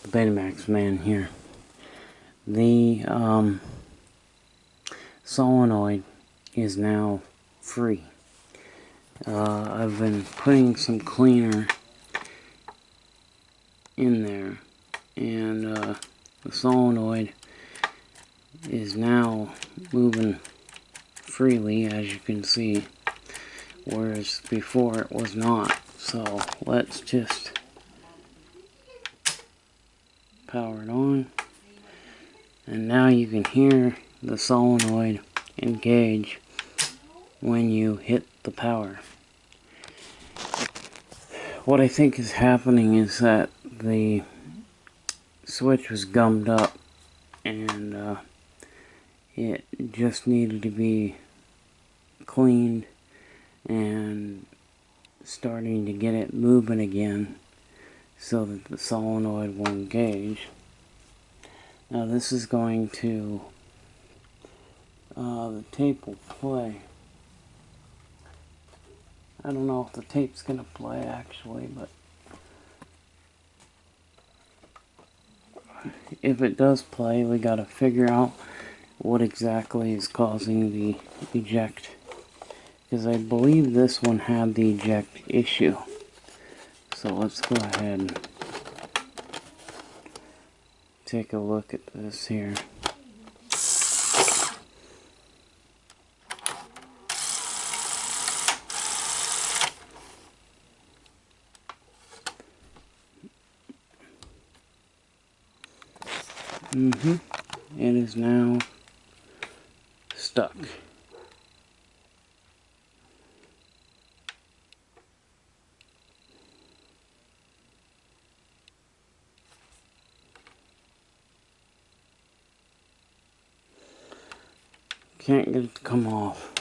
Betamax man here. The solenoid is now free. I've been putting some cleaner in there, and the solenoid is now moving freely, as you can see, whereas before it was not. So let's just power it on, and now you can hear the solenoid engage when you hit the power. What I think is happening is that the switch was gummed up, and it just needed to be cleaned and starting to get it moving again so that the solenoid will engage. Now this is going to, the tape will play. I don't know if the tape's going to play actually, but if it does play, we got to figure out what exactly is causing the eject, because I believe this one had the eject issue. So let's go ahead and take a look at this here. It is now stuck. Can't get it to come off.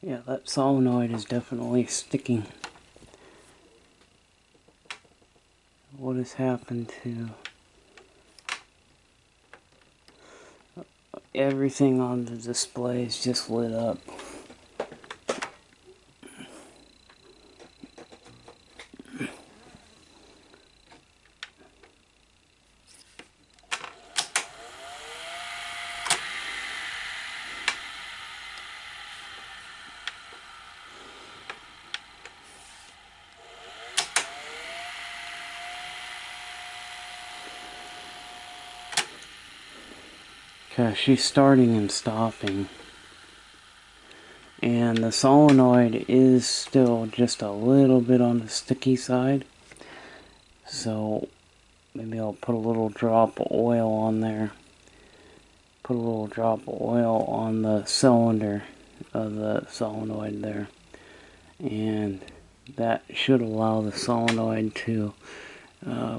Yeah, that solenoid is definitely sticking. What has happened to everything on the display is just lit up. Okay, she's starting and stopping, and the solenoid is still just a little bit on the sticky side, so maybe I'll put a little drop of oil on there, put a little drop of oil on the cylinder of the solenoid there, and that should allow the solenoid to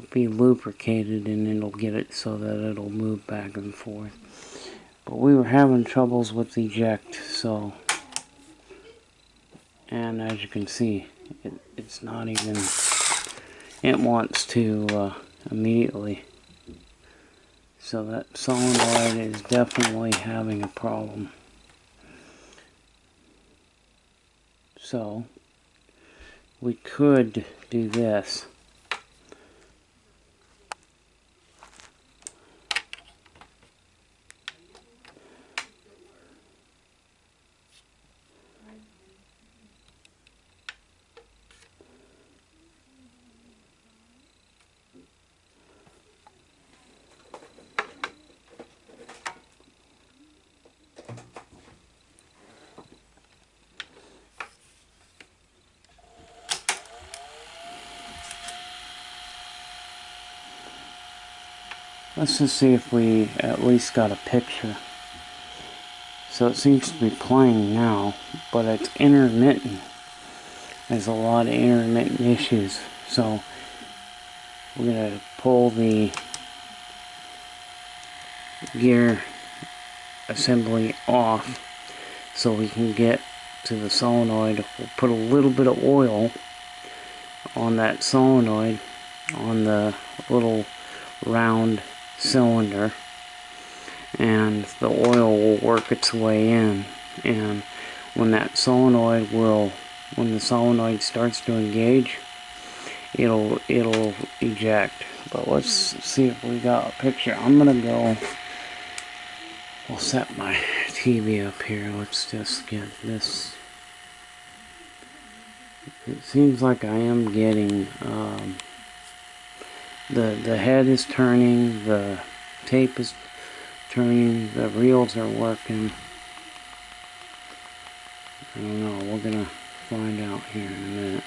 be lubricated, and it'll get it so that it'll move back and forth. But we were having troubles with eject, so, and as you can see, it's not even, it wants to immediately. So that solenoid is definitely having a problem. So we could do this. Let's just see if we at least got a picture. So it seems to be playing now, but it's intermittent. There's a lot of intermittent issues. So we're going to pull the gear assembly off so we can get to the solenoid. We'll put a little bit of oil on that solenoid, on the little round cylinder, and the oil will work its way in, and when the solenoid starts to engage, it'll eject. But let's see if we got a picture. I'm gonna go, I'll set my TV up here. Let's just get this. It seems like I am getting the head is turning, the tape is turning, the reels are working. I don't know, we're gonna find out here in a minute.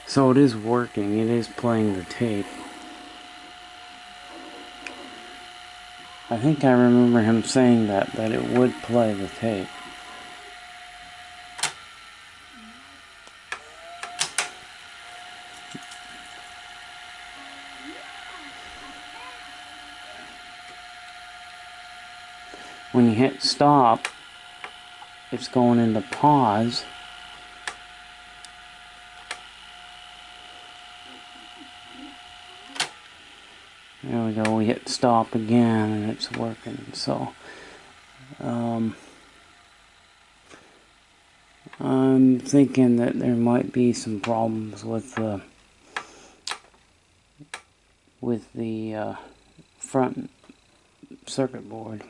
So it is working, it is playing the tape. I think I remember him saying that it would play the tape. When you hit stop, it's going into pause. There we go, we hit stop again and it's working. So I'm thinking that there might be some problems with the front circuit board.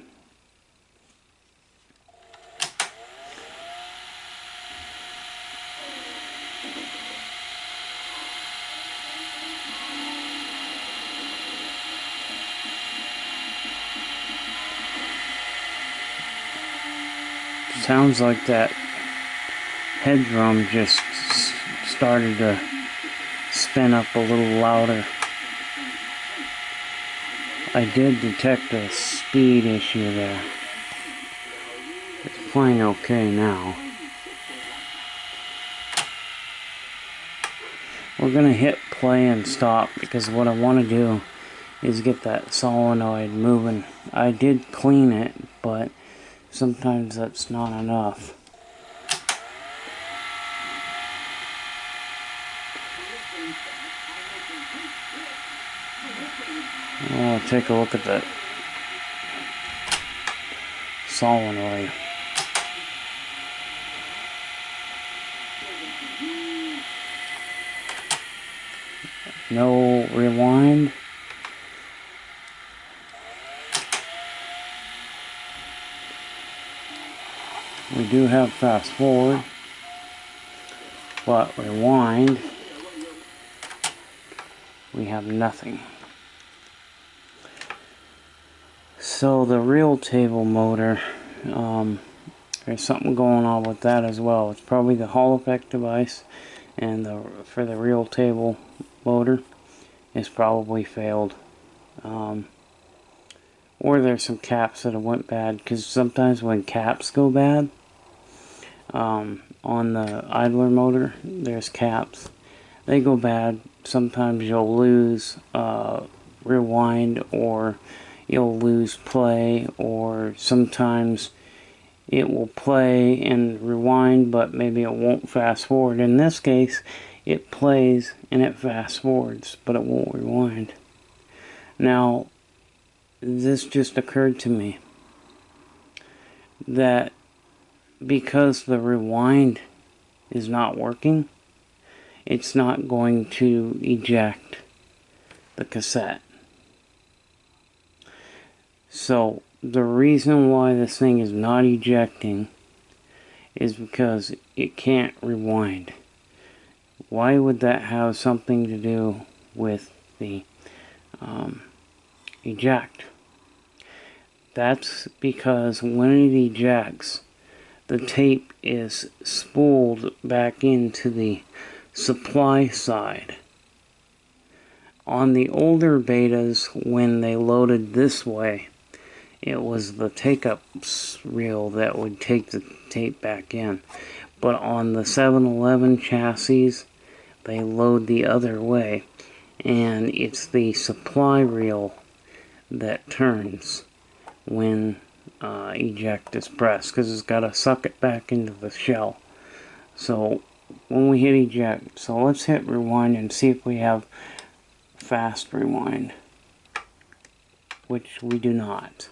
Sounds like that head drum just started to spin up a little louder. I did detect a speed issue there. It's playing okay now. We're gonna hit play and stop because what I want to do is get that solenoid moving. I did clean it, but sometimes that's not enough. I'll take a look at that solenoid. No rewind. We do have fast forward, but rewind, we have nothing. So the reel table motor, there's something going on with that as well. It's probably the Hall effect device, and for the reel table motor, it's probably failed. Or there's some caps that have went bad, because sometimes when caps go bad, on the idler motor, there's caps. They go bad. Sometimes you'll lose rewind, or you'll lose play, or sometimes it will play and rewind, but maybe it won't fast forward. In this case, it plays and it fast forwards, but it won't rewind. Now, this just occurred to me that because the rewind is not working, it's not going to eject the cassette. So the reason why this thing is not ejecting is because it can't rewind. Why would that have something to do with the eject? That's because when it ejects, the tape is spooled back into the supply side. On the older betas, when they loaded this way, it was the take-up reel that would take the tape back in. But on the 711 chassis, they load the other way, and it's the supply reel that turns when eject is pressed, because it's got to suck it back into the shell. So when we hit eject, so let's hit rewind and see if we have fast rewind, which we do not.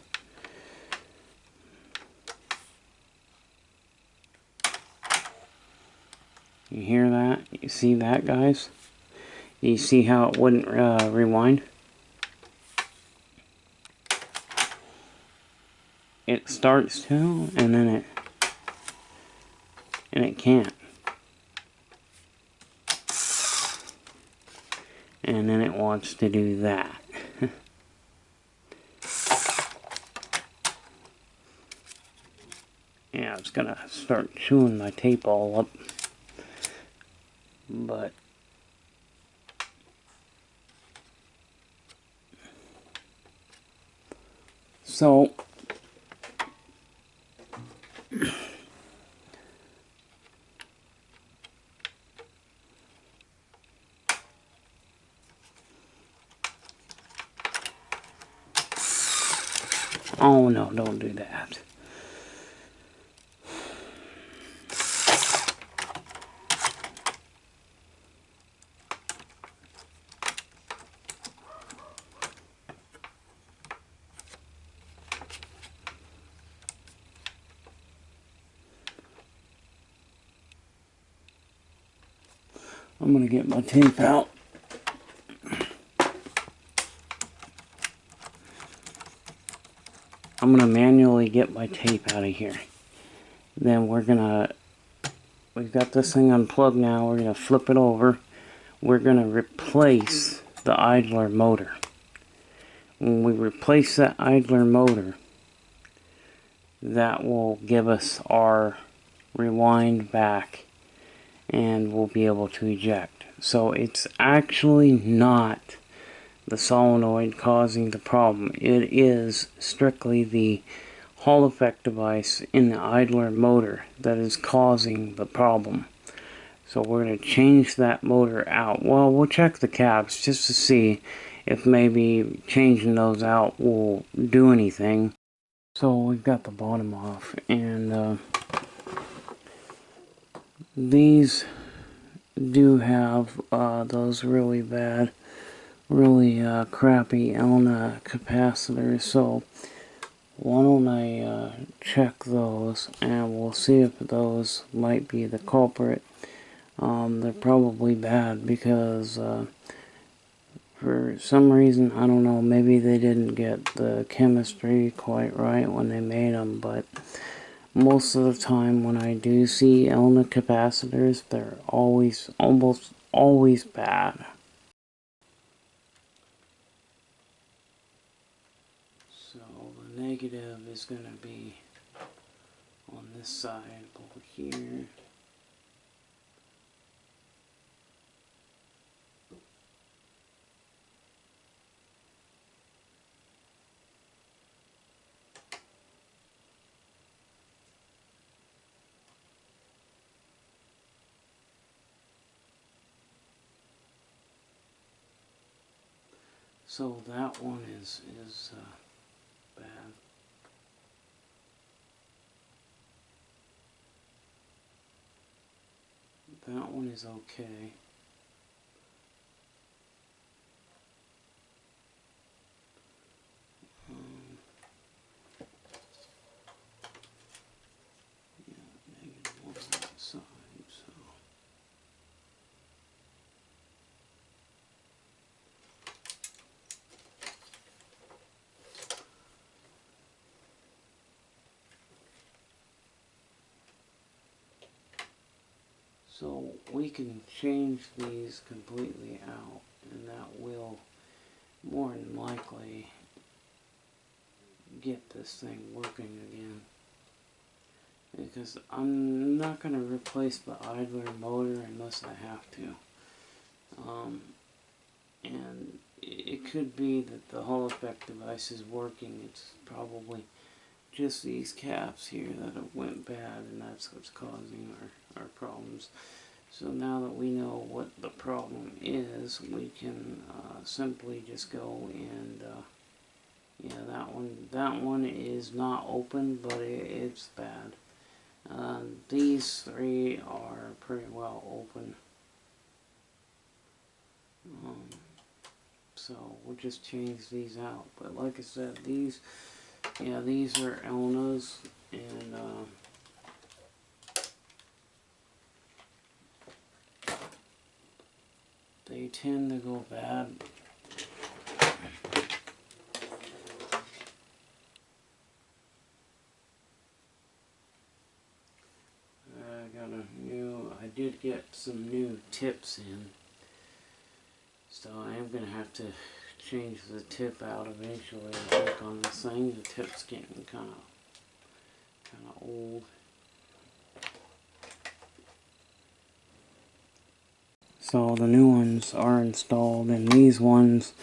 You hear that? You see that, guys? You see how it wouldn't rewind? It starts to, and then it can't. And then it wants to do that. Yeah, it's gonna start chewing my tape all up. But so oh no, don't do that. I'm gonna get my tape out. I'm gonna manually get my tape out of here. Then we've got this thing unplugged now. We're gonna flip it over. We're gonna replace the idler motor. When we replace that idler motor, that will give us our rewind back, and we'll be able to eject. So it's actually not the solenoid causing the problem. It is strictly the Hall effect device in the idler motor that is causing the problem. So we're going to change that motor out. Well, we'll check the caps just to see if maybe changing those out will do anything. So we've got the bottom off, and these do have those really bad, really crappy Elna capacitors. So why don't I check those, and we'll see if those might be the culprit. They're probably bad because for some reason, I don't know, maybe they didn't get the chemistry quite right when they made them, but most of the time when I do see Elna capacitors, they're almost always bad. So the negative is going to be on this side over here. So that one is bad. That one is okay. Yeah, negative on that side, so. So we can change these completely out, and that will more than likely get this thing working again. Because I'm not going to replace the idler motor unless I have to. And it could be that the Hall effect device is working. It's probably just these caps here that have went bad, and that's what's causing our problems. So now that we know what the problem is, we can simply just go and yeah, that one is not open, but it's bad. These three are pretty well open. So we'll just change these out. But like I said, these, yeah, these are Elna's, and they tend to go bad. I did get some new tips in, so I am going to have to change the tip out eventually. I think on this thing, the tip's getting kind of old. So the new ones are installed, and these ones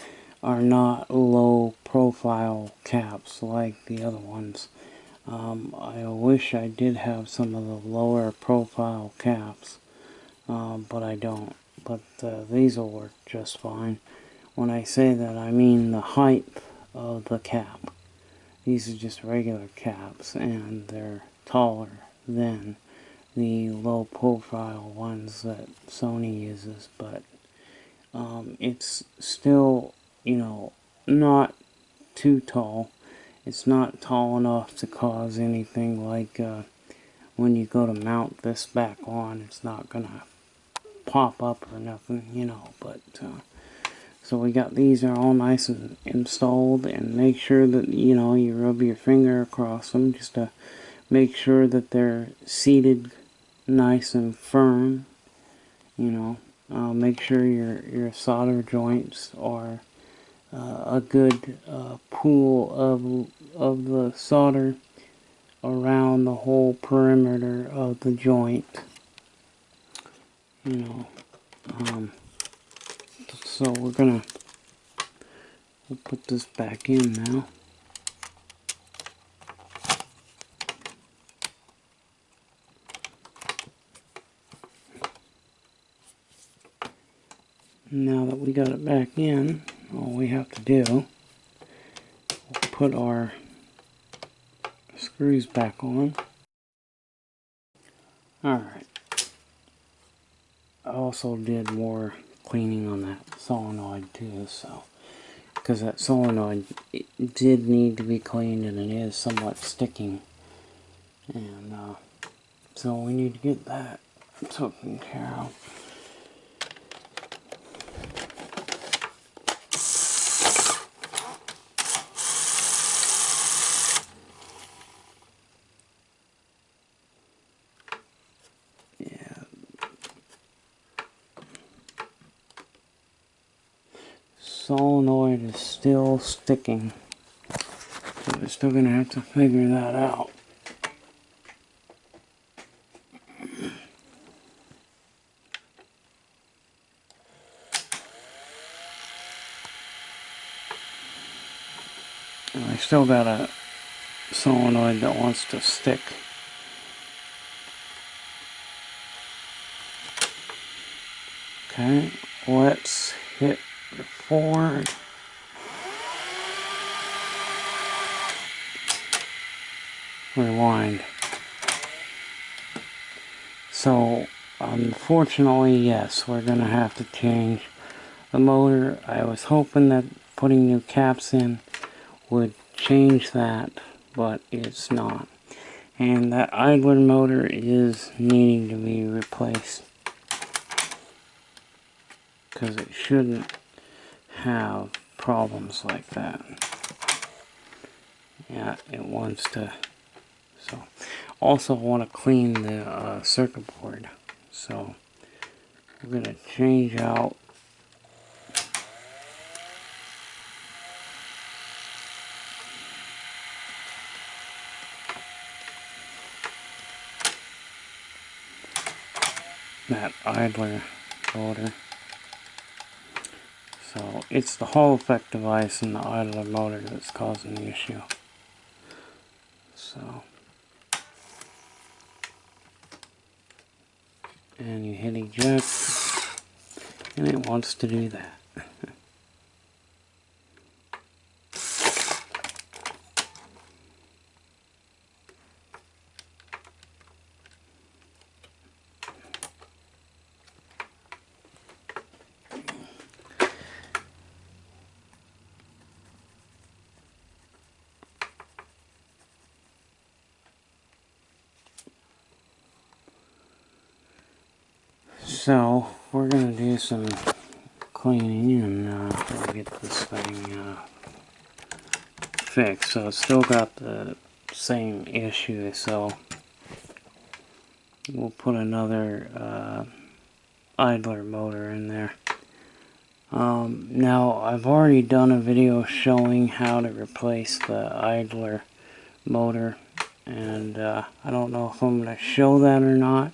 are not low profile caps like the other ones. I wish I did have some of the lower profile caps, but I don't. But these will work just fine. When I say that, I mean the height of the cap. These are just regular caps, and they're taller than the low profile ones that Sony uses, but it's still, you know, not too tall. It's not tall enough to cause anything like when you go to mount this back on, it's not gonna pop up or nothing, you know. But so we got these are all nice and installed, and make sure that, you know, you rub your finger across them just to make sure that they're seated nice and firm, you know. Make sure your solder joints are a good pool of the solder around the whole perimeter of the joint, you know. So we'll put this back in now. Now that we got it back in, all we have to do, we'll put our screws back on. Alright. I also did more cleaning on that solenoid too, so because that solenoid, it did need to be cleaned, and it is somewhat sticking, and so we need to get that taken care of. Yeah, solenoid is still sticking, so we're still gonna have to figure that out. And I still got a solenoid that wants to stick. Okay, let's hit forward. Rewind. So, unfortunately, yes, we're going to have to change the motor. I was hoping that putting new caps in would change that, but it's not. And that idler motor is needing to be replaced, because it shouldn't have problems like that. Yeah, it wants to. So, also want to clean the circuit board. So, we're going to change out that idler motor. So it's the Hall effect device and the idler motor that's causing the issue. So, and you hit eject, and it wants to do that. So, we're going to do some cleaning and we'll get this thing fixed. So, it's still got the same issue, so we'll put another idler motor in there. Now, I've already done a video showing how to replace the idler motor, and I don't know if I'm going to show that or not,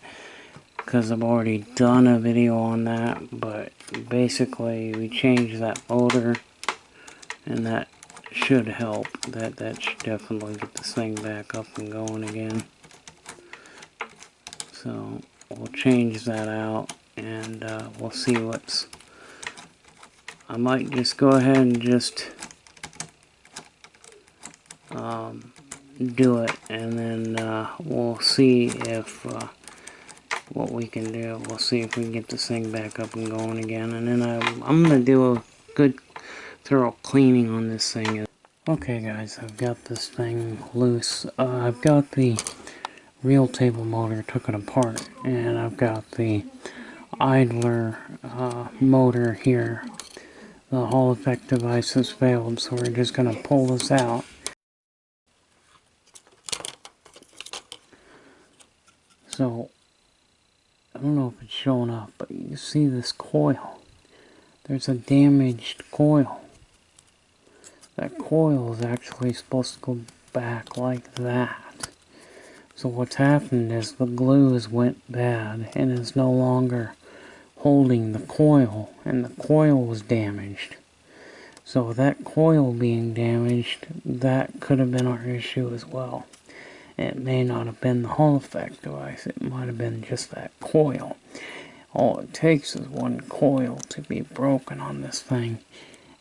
because I've already done a video on that. But basically, we changed that motor, and that should help. That should definitely get this thing back up and going again. So, we'll change that out, and we'll see what's... I might just go ahead and just do it, and then we'll see if what we can do. We'll see if we can get this thing back up and going again, and then I'm gonna do a good thorough cleaning on this thing. Okay guys, I've got this thing loose. I've got the reel table motor, took it apart, and I've got the idler motor here. The Hall effect device has failed, so we're just going to pull this out. So, I don't know if it's showing up, but you see this coil. There's a damaged coil. That coil is actually supposed to go back like that. So what's happened is the glue has went bad and is no longer holding the coil, and the coil was damaged. So that coil being damaged, that could have been our issue as well. It may not have been the Hall effect device, it might have been just that coil. All it takes is one coil to be broken on this thing.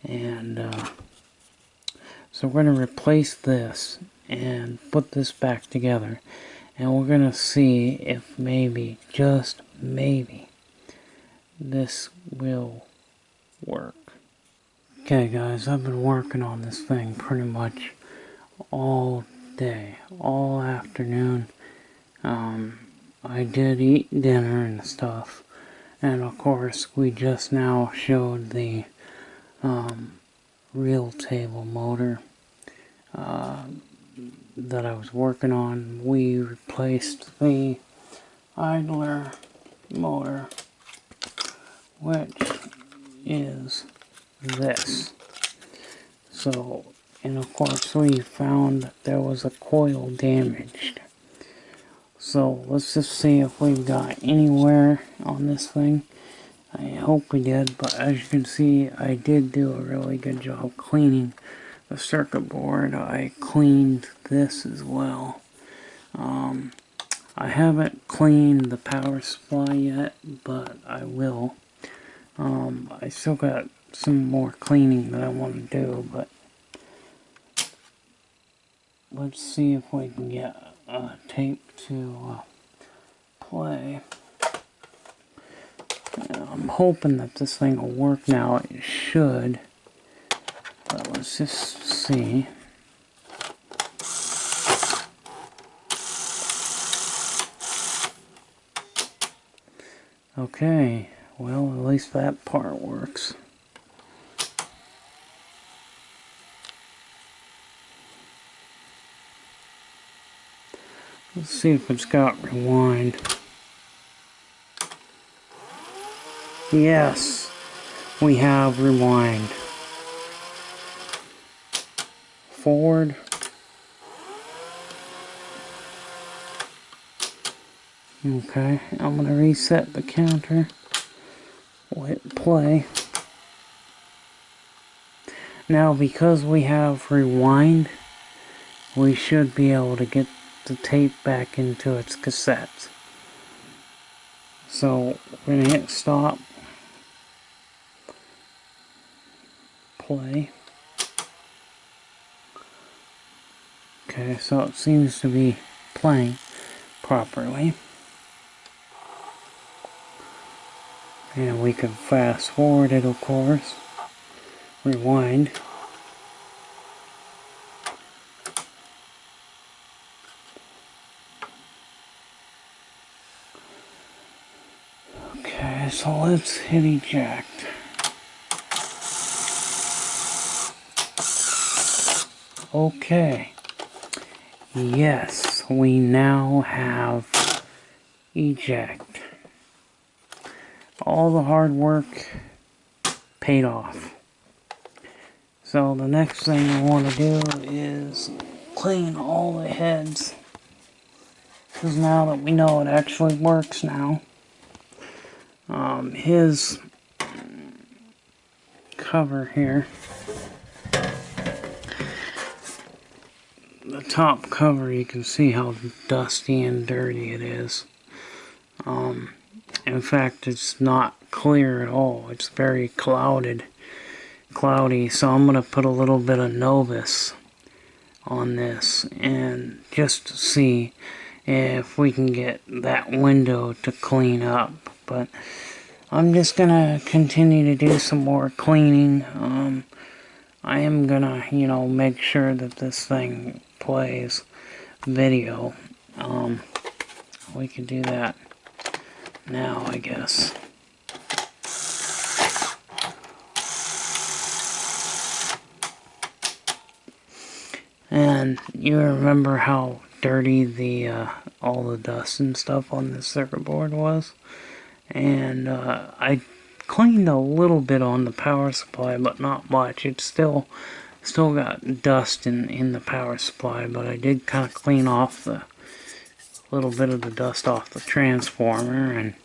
And so we're going to replace this and put this back together. And we're going to see if maybe, just maybe, this will work. Okay guys, I've been working on this thing pretty much all day, all afternoon. I did eat dinner and stuff, and of course we just now showed the reel table motor that I was working on. We replaced the idler motor, which is this. So, and of course we found that there was a coil damaged. So let's just see if we've got anywhere on this thing. I hope we did, but as you can see, I did do a really good job cleaning the circuit board. I cleaned this as well. I haven't cleaned the power supply yet, but I will. I still got some more cleaning that I want to do, but let's see if we can get tape to play. I'm hoping that this thing will work now. It should, but let's just see. Okay, well, at least that part works. Let's see if it's got rewind. Yes, we have rewind. Forward. Okay, I'm going to reset the counter. We'll hit play. Now, because we have rewind, we should be able to get the tape back into its cassette. So, we're going to hit stop. Play. Okay, so it seems to be playing properly. And we can fast forward it, of course. Rewind. Okay, so let's hit eject. Okay. Yes, we now have eject. All the hard work paid off. So the next thing we want to do is clean all the heads. Because now that we know it actually works now. His cover here, the top cover, you can see how dusty and dirty it is. In fact, it's not clear at all. It's very cloudy. So I'm going to put a little bit of Novus on this and just to see if we can get that window to clean up. But I'm just going to continue to do some more cleaning. I am going to, make sure that this thing plays video. We can do that now, I guess. And you remember how dirty the all the dust and stuff on this circuit board was? And I cleaned a little bit on the power supply, but not much. It's still got dust in the power supply, but I did kind of clean off the little bit of the dust off the transformer and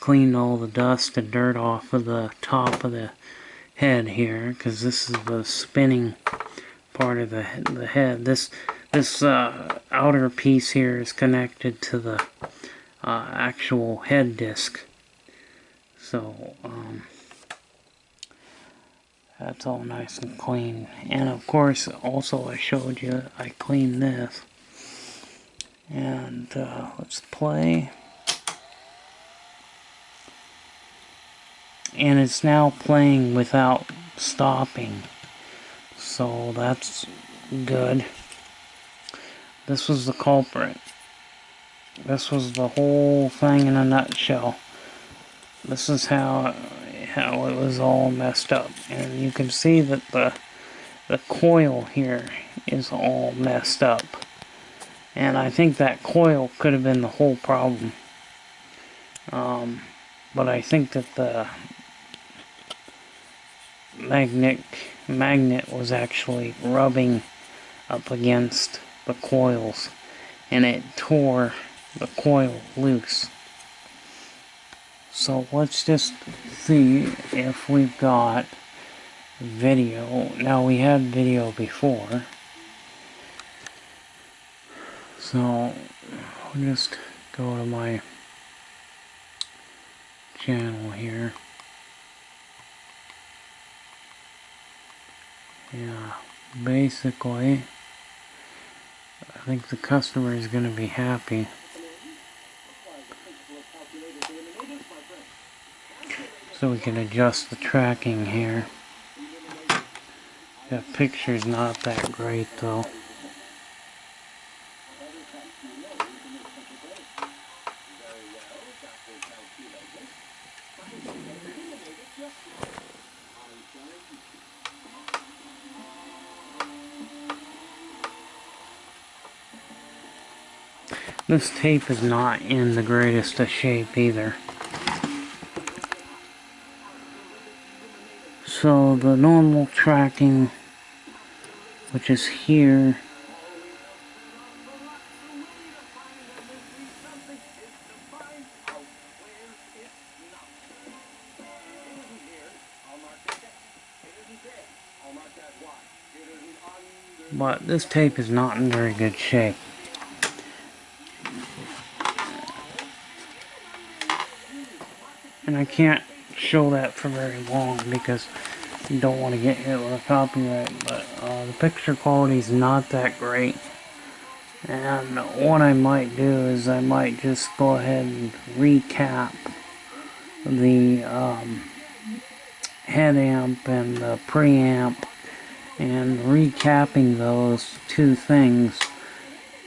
cleaned all the dust and dirt off of the top of the head here, because this is the spinning part of the head. This outer piece here is connected to the actual head disc. So that's all nice and clean. And of course, also I showed you I cleaned this. And let's play. And it's now playing without stopping. So that's good. This was the culprit. This was the whole thing in a nutshell. This is how it was all messed up. And you can see that the coil here is all messed up. And I think that coil could have been the whole problem. But I think that the magnet was actually rubbing up against the coils, and it tore the coil loose. So let's just see if we've got video. Now, we had video before, so I'll just go to my channel here. Yeah, basically, I think the customer is going to be happy. So we can adjust the tracking here. That picture's not that great though. This tape is not in the greatest of shape either. So the normal tracking, which is here, but this tape is not in very good shape. And I can't show that for very long because you don't want to get hit with a copyright, but the picture quality is not that great. And what I might do is I might just go ahead and recap the head amp and the preamp, and recapping those two things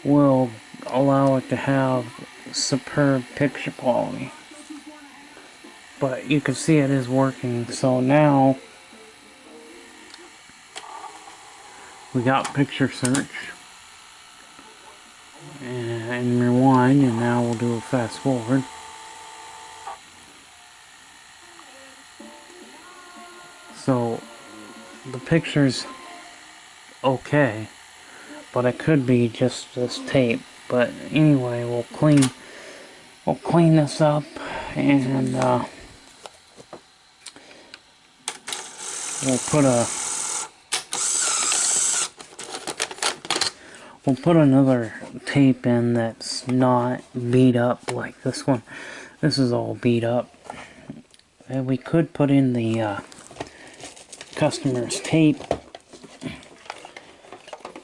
will allow it to have superb picture quality. but you can see it is working. So now we got picture search and rewind, and now we'll do a fast forward. So the picture's okay, but it could be just this tape. But anyway, we'll clean this up, and we'll put another tape in that's not beat up like this one. This is all beat up. And we could put in the customer's tape.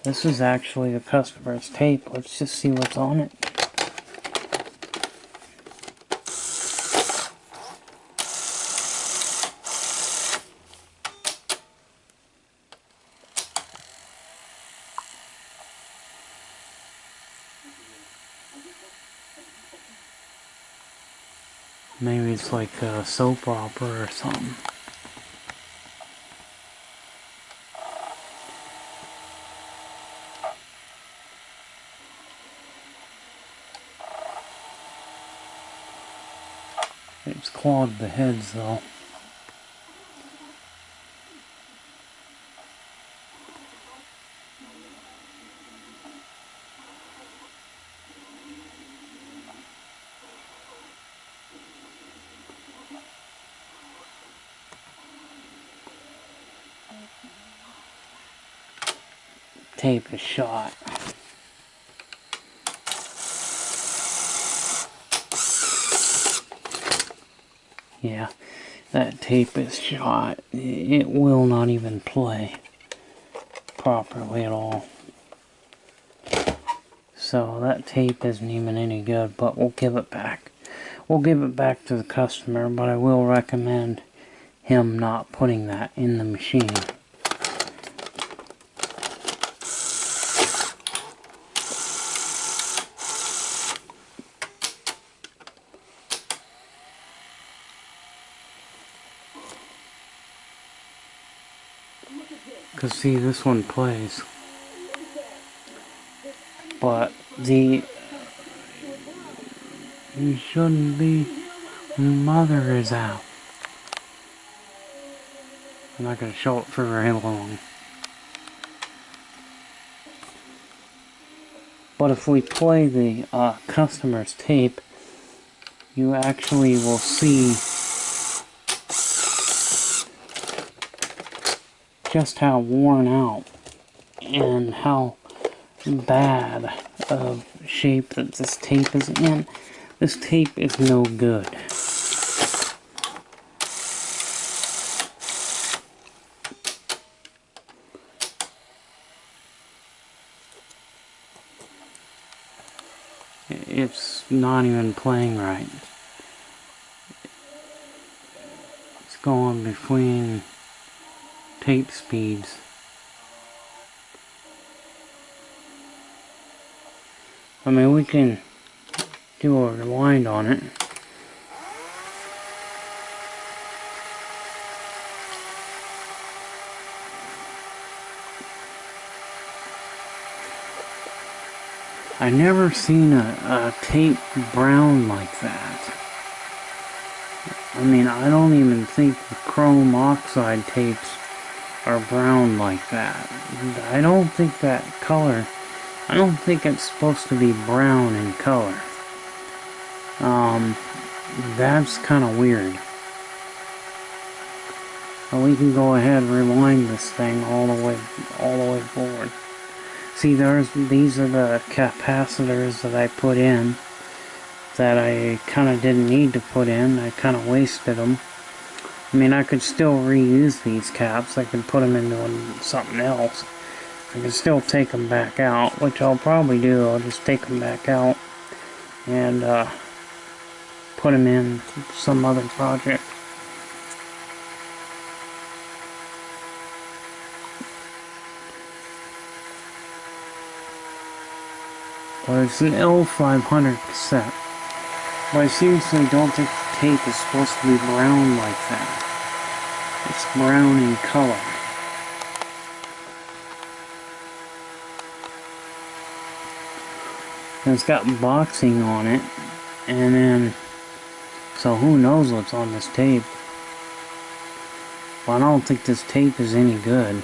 This is actually the customer's tape. Let's just see what's on it. Maybe it's like a soap opera or something. It's clogged the heads though. Tape is shot. Yeah, that tape is shot. It will not even play properly at all. So that tape isn't even any good, but we'll give it back. We'll give it back to the customer, but I will recommend him not putting that in the machine. Because see, this one plays. But you shouldn't be, mother is out. I'm not going to show it for very long. But if we play the customer's tape, you actually will see just how worn out and how bad of shape that this tape is in. This tape is no good. It's not even playing right. It's going between tape speeds. I mean, we can do a rewind on it. I've never seen a tape brown like that. I mean, I don't even think the chrome oxide tapes are brown like that. I don't think that color, I don't think it's supposed to be brown in color. That's kind of weird. But we can go ahead and rewind this thing all the way forward. See, these are the capacitors that I put in that I kind of didn't need to put in. I kind of wasted them. I mean, I could still reuse these caps. I could put them into something else. I can still take them back out, which I'll probably do. I'll just take them back out and put them in some other project. But it's an L500 cassette. But I seriously don't think the tape is supposed to be brown like that. It's brown in color. And it's got boxing on it, and then, so who knows what's on this tape. Well, I don't think this tape is any good,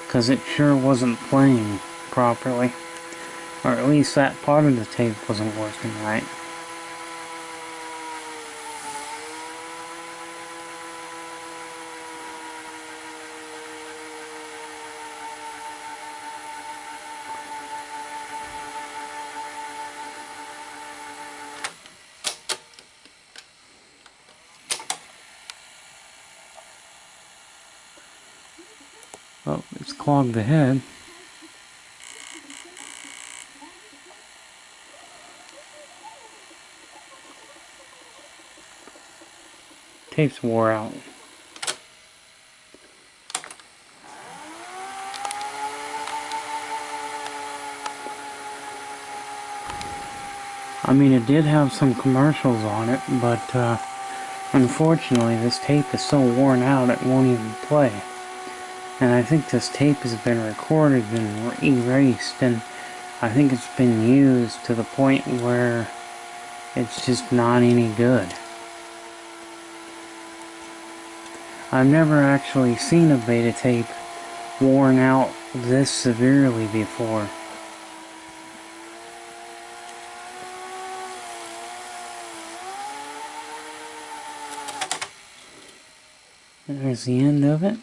because it sure wasn't playing properly. Or at least that part of the tape wasn't working right. Oh, it's clogged the head. Tape's wore out. I mean, it did have some commercials on it, but unfortunately this tape is so worn out it won't even play. And I think this tape has been recorded and erased, and I think it's been used to the point where it's just not any good. I've never actually seen a beta tape worn out this severely before. There's the end of it.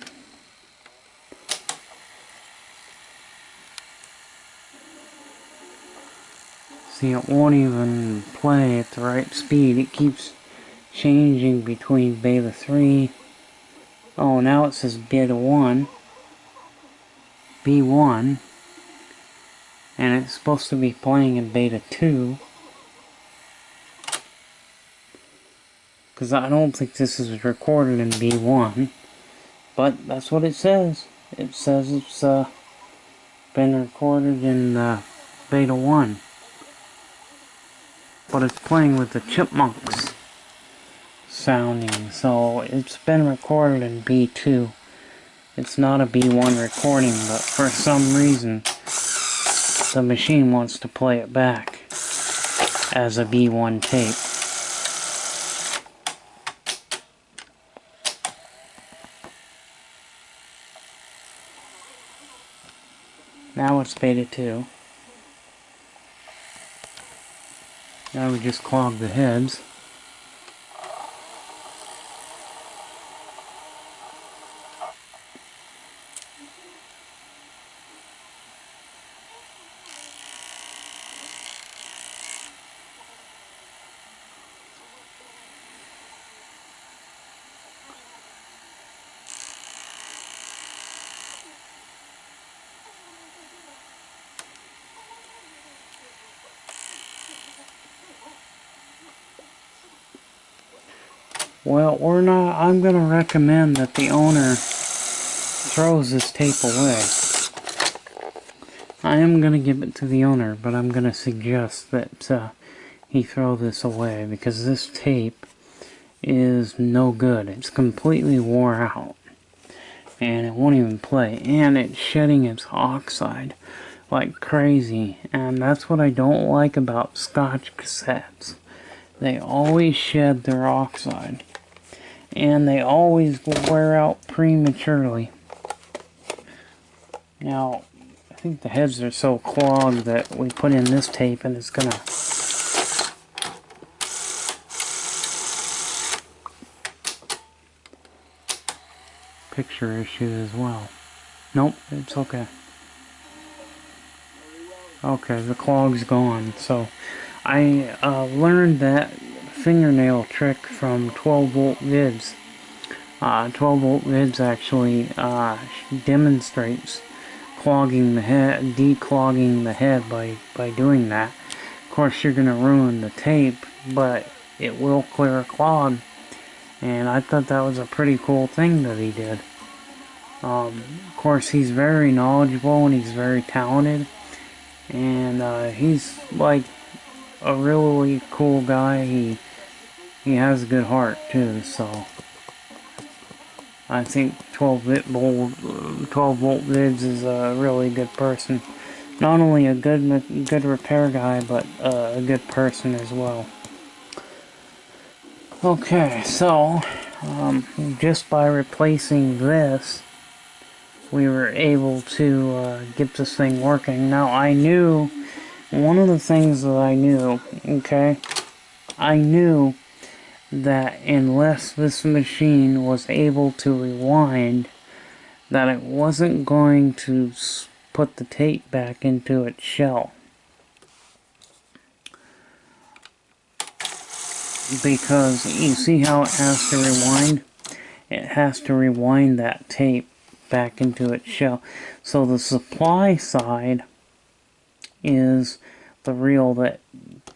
See, it won't even play at the right speed. It keeps changing between beta 3. Oh, now it says beta 1. B1. And it's supposed to be playing in beta 2. Because I don't think this is recorded in B1. But that's what it says. It says it's been recorded in beta 1. But it's playing with the chipmunks sounding, so it's been recorded in B2. It's not a B1 recording, but for some reason the machine wants to play it back as a B1 tape. Now it's beta 2. Now we just clog the heads. Well, I'm going to recommend that the owner throws this tape away. I am going to give it to the owner, but I'm going to suggest that he throw this away, because this tape is no good. It's completely wore out, and it won't even play, and it's shedding its oxide like crazy, and that's what I don't like about Scotch cassettes. They always shed their oxide, and they always wear out prematurely. Now, I think the heads are so clogged that we put in this tape and it's gonna picture issue as well. Nope, it's okay. Okay, the clog's gone. So I learned that fingernail trick from 12-volt vids. 12-volt vids actually demonstrates clogging the head, declogging the head by doing that. Of course, you're gonna ruin the tape, but it will clear a clog. And I thought that was a pretty cool thing that he did. Of course, he's very knowledgeable and he's very talented, and he's like a really cool guy. He he has a good heart too, so I think 12 volt vids is a really good person. Not only a good repair guy, but a good person as well. Okay, so just by replacing this, we were able to get this thing working. Now, I knew, one of the things that I knew, okay, I knew that unless this machine was able to rewind, that it wasn't going to put the tape back into its shell. Because you see how it has to rewind? It has to rewind that tape back into its shell. So the supply side is the reel that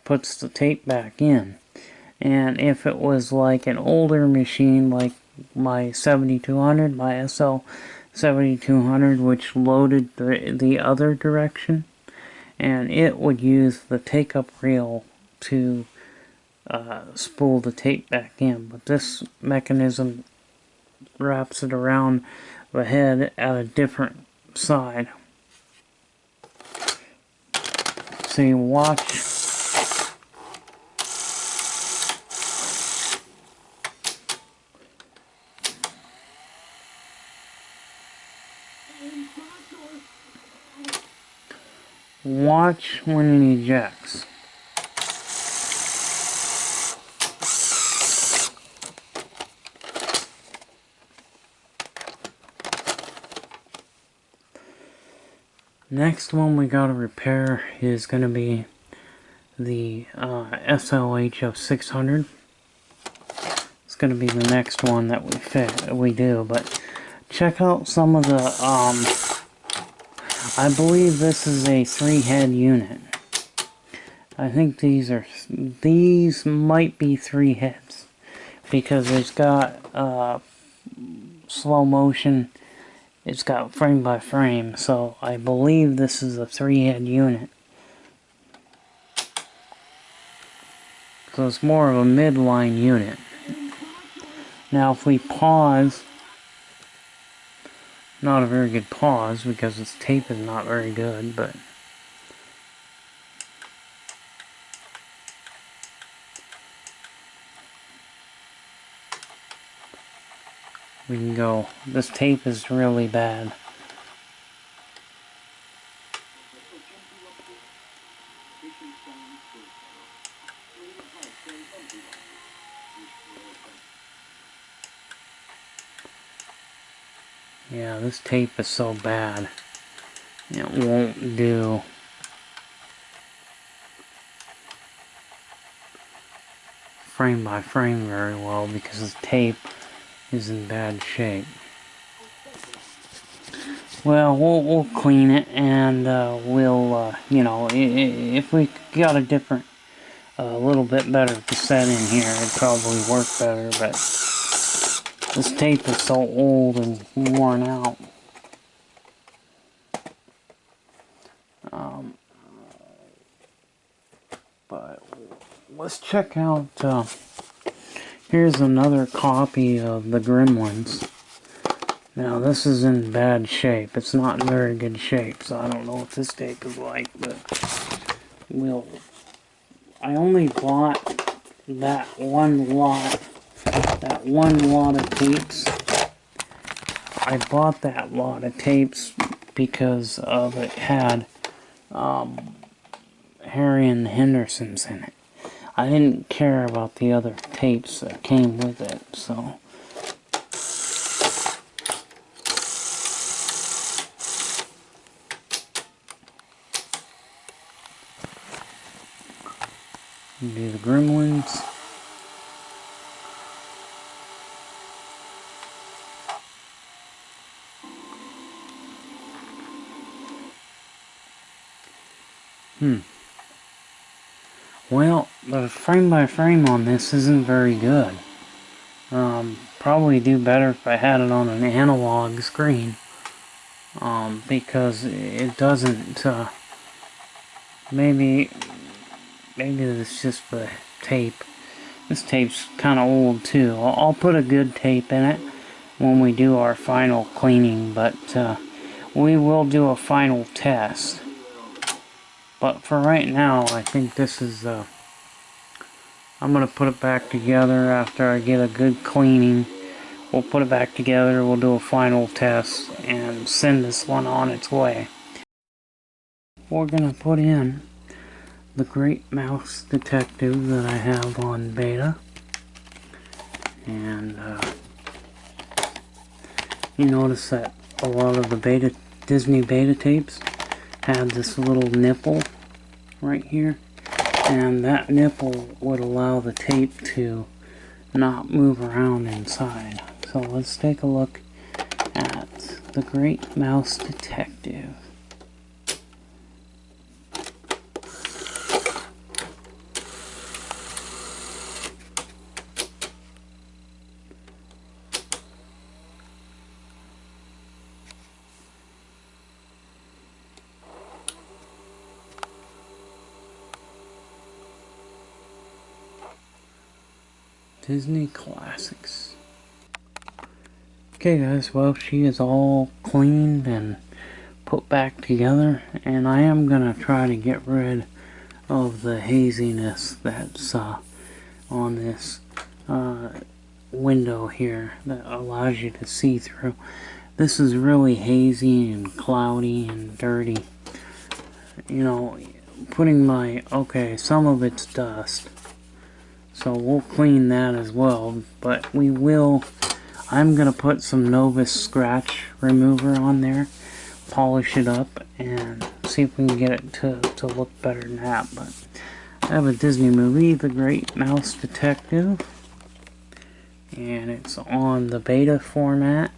puts the tape back in. And if it was like an older machine, like my 7200, my SL7200, which loaded the other direction, and it would use the take-up reel to spool the tape back in. But this mechanism wraps it around the head at a different side. So you watch. Watch when it ejects. Next one we gotta repair is gonna be the SLHF600. It's gonna be the next one that we do, but check out some of the I believe this is a 3-head unit. I think these might be 3 heads, because it's got slow motion, it's got frame by frame, so I believe this is a 3-head unit. So it's more of a midline unit. Now if we pause, not a very good pause because this tape is not very good, but we can go. This tape is really bad. Yeah, this tape is so bad. It won't do. Frame by frame very well because the tape is in bad shape. Well, we'll clean it, and we'll, you know, if we got a different, a little bit better cassette in here, it'd probably work better, but this tape is so old and worn out. But let's check out, here's another copy of the Gremlins. Now this is in bad shape. It's not in very good shape, so I don't know what this tape is like, but I only bought that one lot of tapes. I bought that lot of tapes because of it had Harry and the Hendersons in it. I didn't care about the other tapes that came with it, so. Do the Gremlins. Well, the frame by frame on this isn't very good. Probably do better if I had it on an analog screen. Because it doesn't, maybe it's just the tape. This tape's kind of old too. I'll put a good tape in it when we do our final cleaning, but we will do a final test. But for right now, I think this is, I'm going to put it back together after I get a good cleaning. We'll put it back together, we'll do a final test, and send this one on its way. We're going to put in the Great Mouse Detective that I have on beta. And you notice that a lot of the Disney beta tapes have this little nipple right here, and that nipple would allow the tape to not move around inside. So let's take a look at the Great Mouse Detective. Disney Classics. Okay guys, well, she is all cleaned and put back together, and I am gonna try to get rid of the haziness that's on this window here that allows you to see through. This is really hazy and cloudy and dirty. You know, okay, some of it's dust. So we'll clean that as well, but I'm going to put some Novus scratch remover on there, polish it up, and see if we can get it to look better than that. But I have a Disney movie, The Great Mouse Detective, and it's on the beta format.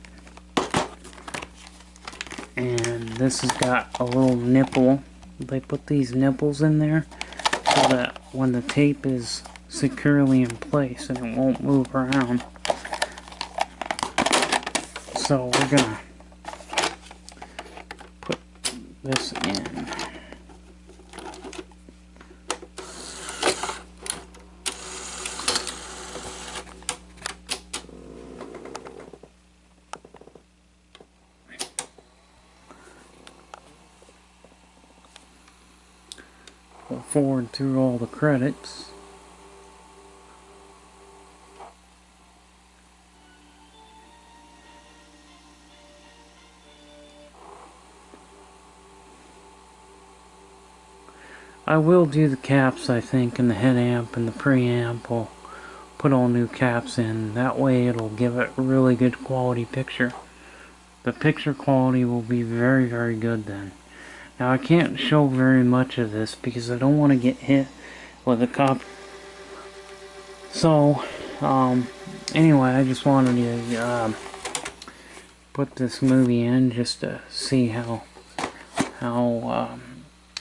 And this has got a little nipple. They put these nipples in there so that when the tape is securely in place and it won't move around. So we're gonna put this in. We'll forward through all the credits. I will do the caps, I think, and the head amp and the preamp. Will put all new caps in. That way it'll give it a really good quality picture. The picture quality will be very, very good then. Now I can't show very much of this because I don't want to get hit with a copy. So, anyway, I just wanted to put this movie in just to see how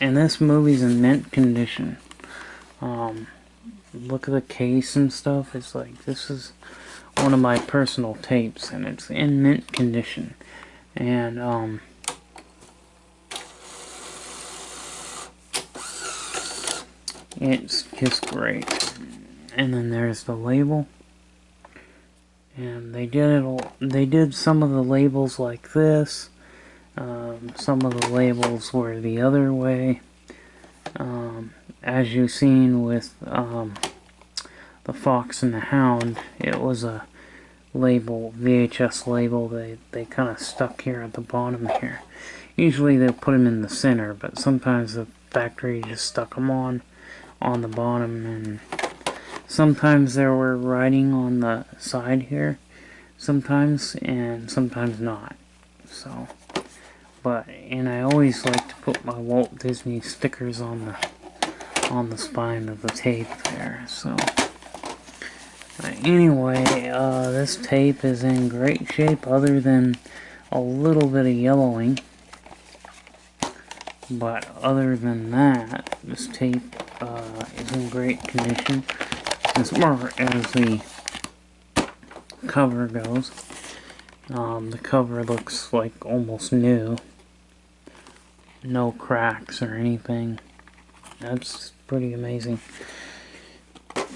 and this movie's in mint condition. Look at the case and stuff. It's like, this is one of my personal tapes, and it's in mint condition. And it's just great. And then there's the label. And they did some of the labels like this. Some of the labels were the other way. As you've seen with the Fox and the Hound, it was a label, VHS label. They kind of stuck here at the bottom here. Usually they'll put them in the center, but sometimes the factory just stuck them on the bottom, and sometimes there were writing on the side here, sometimes, and sometimes not. So, and I always like to put my Walt Disney stickers on the spine of the tape there. So anyway, this tape is in great shape other than a little bit of yellowing. But other than that, this tape is in great condition as far as the cover goes. The cover looks like almost new. No cracks or anything. That's pretty amazing.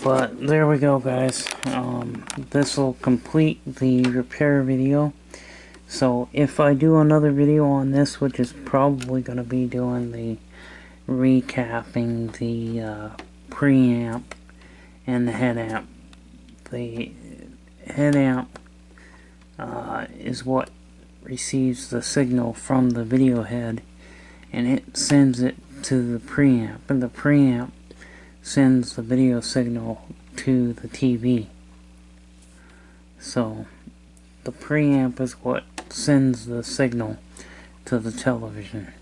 But there we go, guys. This will complete the repair video. So if I do another video on this, which is probably going to be doing the recapping the preamp and the head amp. The head amp is what receives the signal from the video head, and it sends it to the preamp, and the preamp sends the video signal to the TV. So the preamp is what sends the signal to the television.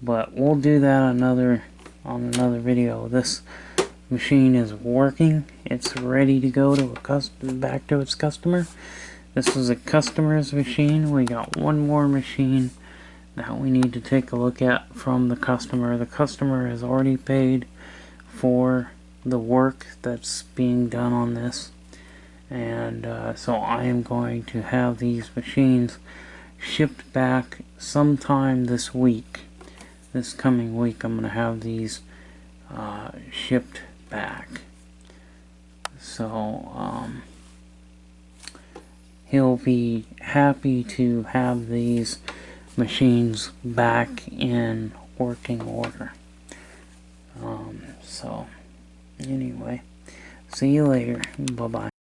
But we'll do that on another video. This machine is working. It's ready to go to back to its customer. This is a customer's machine. We got one more machine that we need to take a look at from the customer. The customer has already paid for the work that's being done on this, and so I am going to have these machines shipped back sometime this week. This coming week I'm going to have these shipped back. So he'll be happy to have these machines back in working order. So anyway, see you later. Bye bye.